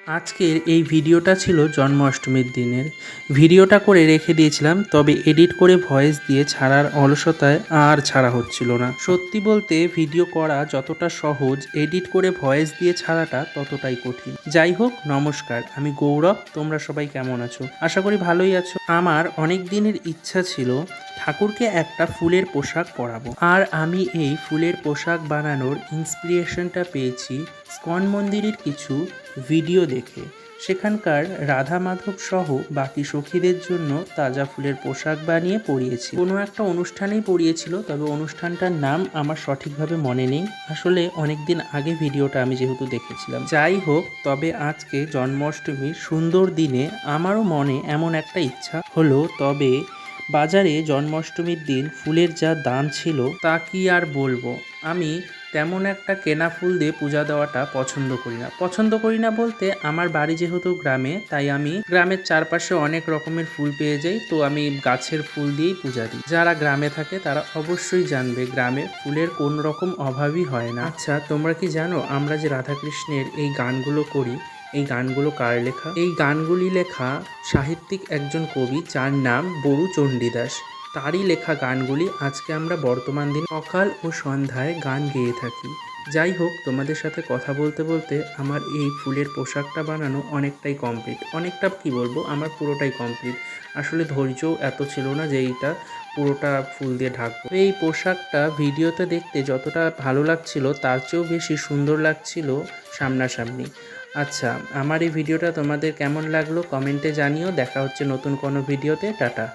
আজকের এই ভিডিওটা ছিল জন্মাষ্টমীর দিনের। ভিডিওটা করে রেখে দিয়েছিলাম, তবে এডিট করে ভয়েস দিয়ে ছাড়ার অলসতায় আর ছাড়া হচ্ছিল না। সত্যি বলতে ভিডিও করা যতটা সহজ, এডিট করে ভয়েস দিয়ে ছাড়াটা ততটাই কঠিন। যাই হোক, নমস্কার, আমি গৌরব। তোমরা সবাই কেমন আছো? আশা করি ভালোই আছো। আমার অনেক দিনের ইচ্ছা ছিল ঠাকুরকে একটা ফুলের পোশাক পরাবো, আর আমি এই ফুলের পোশাক বানানোর ইন্সপিরেশনটা পেয়েছি ইস্কন মন্দিরের কিছু ভিডিও দেখে। সেখানকার রাধা মাধব সহ বাকি সখীদের জন্য তাজা ফুলের পোশাক বানিয়ে পরিয়েছি। কোনো একটা অনুষ্ঠানেই পরিয়েছিল, তবে অনুষ্ঠানটার নাম আমার সঠিকভাবে মনে নেই। আসলে অনেক দিন আগে ভিডিওটা আমি যেহেতু দেখেছিলাম। যাই হোক, তবে আজকে জন্মাষ্টমীর সুন্দর দিনে আমারও মনে এমন একটা ইচ্ছা হলো। তবে বাজারে জন্মাষ্টমীর দিন ফুলের যা দাম ছিল তা কি আর বলবো। আমি তেমন একটা কেনা ফুল দিয়ে পূজা দেওয়াটা পছন্দ করি না বলতে, আমার বাড়ি যেহেতু গ্রামে, তাই আমি গ্রামের চারপাশে অনেক রকমের ফুল পেয়ে যাই, তো আমি গাছের ফুল দিয়েই পূজা দিই। যারা গ্রামে থাকে তারা অবশ্যই জানবে গ্রামে ফুলের কোন রকম অভাবই হয় না। আচ্ছা, তোমরা কি জানো আমরা যে রাধাকৃষ্ণের এই গানগুলো করি, এই গানগুলো কার লেখা? এই গানগুলি লেখা সাহিত্যিক একজন কবি, যার নাম বরু চণ্ডীদাস। তারই লেখা গানগুলি আজকে আমরা বর্তমান দিন সকাল ও সন্ধ্যায় গান গেয়ে থাকি। যাই হোক, তোমাদের সাথে কথা বলতে বলতে আমার এই ফুলের পোশাকটা বানানো অনেকটাই কমপ্লিট। অনেকটা কি বলবো, আমার পুরোটাই কমপ্লিট। আসলে ধৈর্যও এত ছিল না যে এইটা পুরোটা ফুল দিয়ে ঢাকবো। এই পোশাকটা ভিডিওতে দেখতে যতটা ভালো লাগছিল, তার চেয়েও বেশি সুন্দর লাগছিল সামনাসামনি। আচ্ছা, আমার এই ভিডিওটা তোমাদের কেমন লাগলো কমেন্টে জানিও। দেখা হচ্ছে নতুন কোনো ভিডিওতে। টাটা।